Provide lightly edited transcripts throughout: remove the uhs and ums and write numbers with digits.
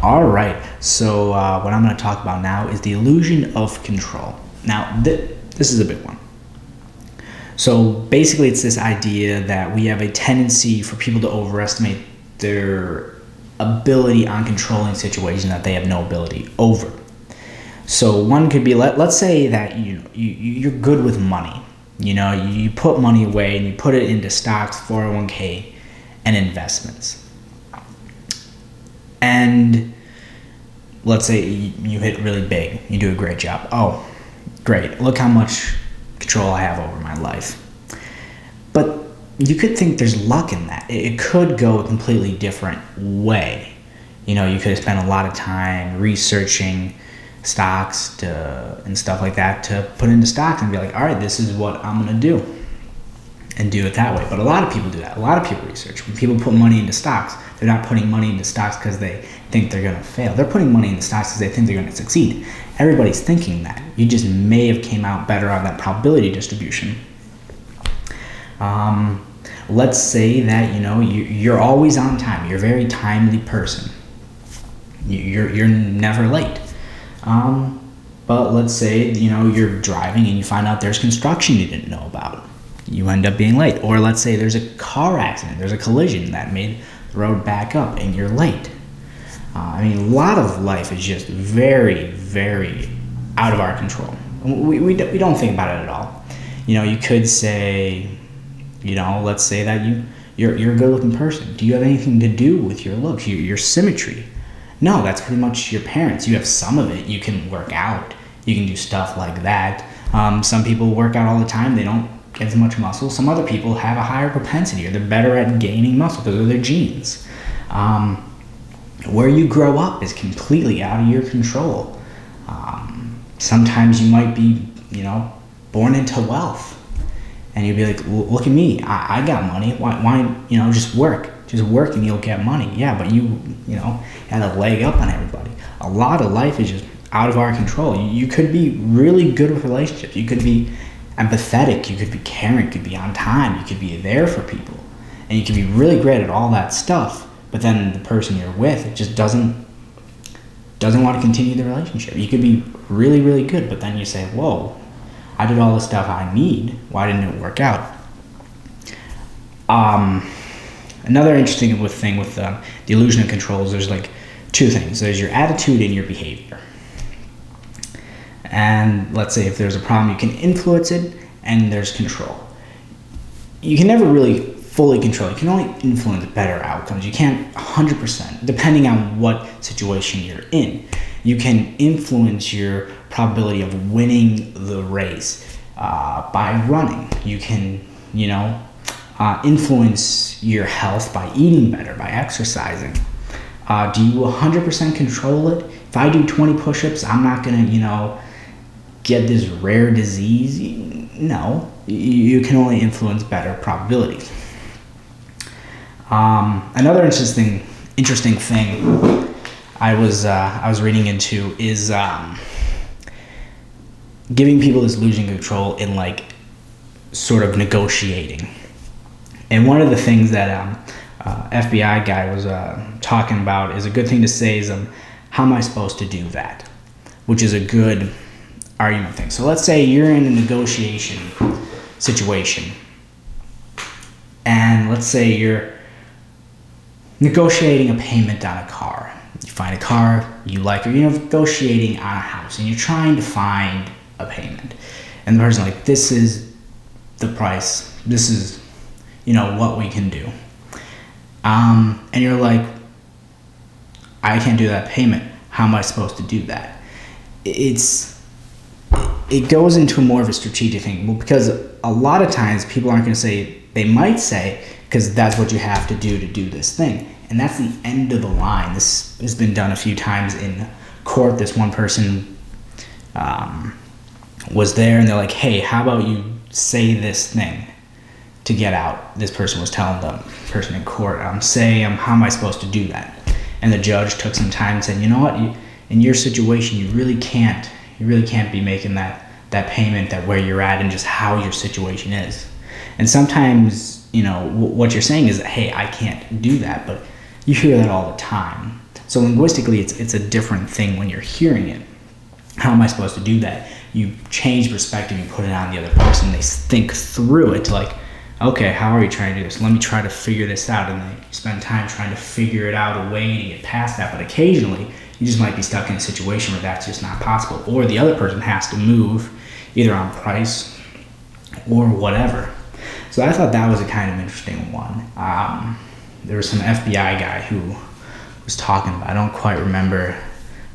All right, so what I'm going to talk about now is the illusion of control. Now, this is a big one. So basically, it's this idea that we have a tendency for people to overestimate their ability on controlling situations that they have no ability over. So one could be, let's say that you're good with money. You put money away and you put it into stocks, 401k, and investments. And let's say you hit really big. You do a great job. Oh, great. Look how much control I have over my life. But you could think there's luck in that. It could go a completely different way. You could have spent a lot of time researching stocks and stuff like that to put into stocks and be like, all right, this is what I'm going to do, and do it that way. But a lot of people do that. A lot of people research. When people put money into stocks, they're not putting money into stocks because they think they're going to fail. They're putting money into stocks because they think they're going to succeed. Everybody's thinking that. You just may have came out better on that probability distribution. Let's say that you're always on time. You're a very timely person. You're never late. But let's say you're driving and you find out there's construction you didn't know about. You end up being late. Or let's say there's a car accident. There's a collision that made the road back up and you're late. A lot of life is just very, very out of our control. We don't think about it at all. You could say, let's say that you're a good-looking person. Do you have anything to do with your looks, your symmetry? No, that's pretty much your parents. You have some of it. You can work out. You can do stuff like that. Some people work out all the time. They don't get as much muscle. Some other people have a higher propensity, or they're better at gaining muscle because of their genes. Where you grow up is completely out of your control. Sometimes you might be, born into wealth, and you'd be like, "Look at me, I got money. Why, just work and you'll get money." Yeah, but you had a leg up on everybody. A lot of life is just out of our control. You could be really good with relationships. You could be empathetic. You could be caring. You could be on time. You could be there for people, and you could be really great at all that stuff. But then the person you're with just doesn't want to continue the relationship. You could be really, really good, but then you say, "Whoa, I did all the stuff I need. Why didn't it work out?" Another interesting thing with the illusion of control is there's like two things. There's your attitude and your behavior. And let's say if there's a problem, you can influence it, and there's control. You can never really fully control. You can only influence better outcomes. You can't 100%, depending on what situation you're in. You can influence your probability of winning the race by running. You can, influence your health by eating better, by exercising. Do you 100% control it? If I do 20 push-ups, I'm not going to, get this rare disease. No, you can only influence better probabilities. Another interesting thing I was reading into is giving people this illusion of control in sort of negotiating. And one of the things that FBI guy was talking about is a good thing to say is how am I supposed to do that, which is a good argument thing. So let's say you're in a negotiation situation, and let's say you're negotiating a payment on a car. You find a car you like, or you're negotiating on a house, and you're trying to find a payment. And the person's like, "This is the price. This is, what we can do." And you're like, "I can't do that payment. How am I supposed to do that?" It goes into more of a strategic thing. Well, because a lot of times people aren't going to say, they might say, because that's what you have to do this thing. And that's the end of the line. This has been done a few times in court. This one person was there, and they're like, "Hey, how about you say this thing to get out?" This person was telling the person in court, how am I supposed to do that?" And the judge took some time and said, "You know what? In your situation, you really can't be making that payment that where you're at and just how your situation is." And sometimes, what you're saying is that, "Hey, I can't do that," but you hear that all the time. So linguistically, it's a different thing when you're hearing it. How am I supposed to do that? You change perspective, you put it on the other person, they think through it, like, okay, how are you trying to do this? Let me try to figure this out. And they spend time trying to figure it out, a way to get past that. But occasionally, you just might be stuck in a situation where that's just not possible. Or the other person has to move, either on price or whatever. So I thought that was a kind of interesting one. There was some FBI guy who was talking about, I don't quite remember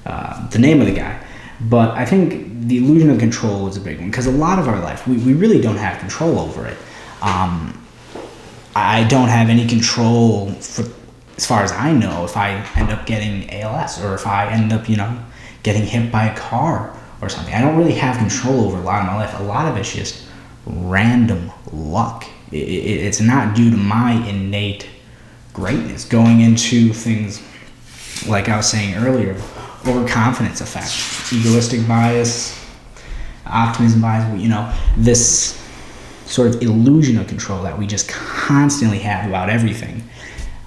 the name of the guy, but I think the illusion of control is a big one, because a lot of our life, we really don't have control over it. I don't have any control, as far as I know, if I end up getting ALS, or if I end up, getting hit by a car or something. I don't really have control over a lot of my life. A lot of it's just random luck. It's not due to my innate greatness. Going into things like I was saying earlier, overconfidence effect, egoistic bias, optimism bias, this sort of illusion of control that we just constantly have about everything.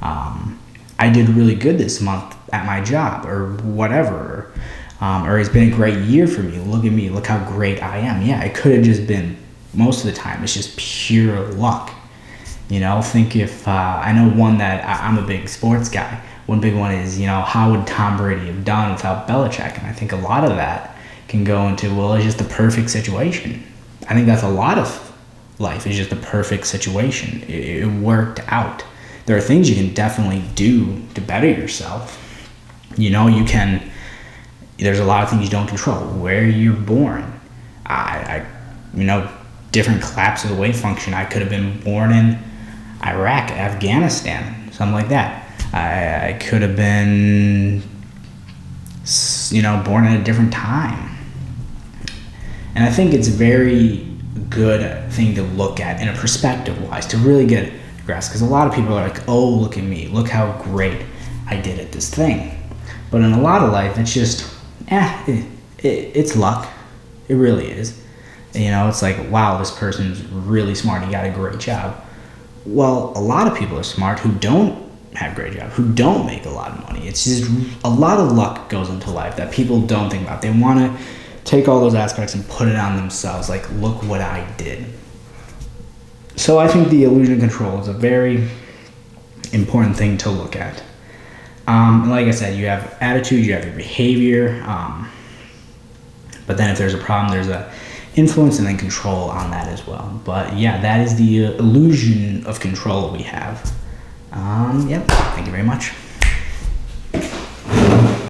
I did really good this month at my job, or whatever, or it's been a great year for me. Look at me, look how great I am. Yeah, it could have just been, most of the time, it's just pure luck. Think if, I know one that, I'm a big sports guy. One big one is, how would Tom Brady have done without Belichick? And I think a lot of that can go into, well, it's just the perfect situation. I think that's a lot of life, is just the perfect situation. It worked out. There are things you can definitely do to better yourself. There's a lot of things you don't control. Where you're born. Different collapse of the wave function. I could have been born in Iraq, Afghanistan, something like that. I could have been, born at a different time. And I think it's a very good thing to look at in a perspective-wise, to really get a grasp. Because a lot of people are like, oh, look at me. Look how great I did at this thing. But in a lot of life, it's just, it's luck. It really is. It's like, wow, this person's really smart. He got a great job. Well, a lot of people are smart who don't have a great job, who don't make a lot of money. It's just a lot of luck goes into life that people don't think about. They want to take all those aspects and put it on themselves, like, look what I did. So I think the illusion of control is a very important thing to look at. Like I said, you have attitude, you have your behavior, but then if there's a problem, there's a influence and then control on that as well. But yeah, that is the illusion of control we have. Thank you very much.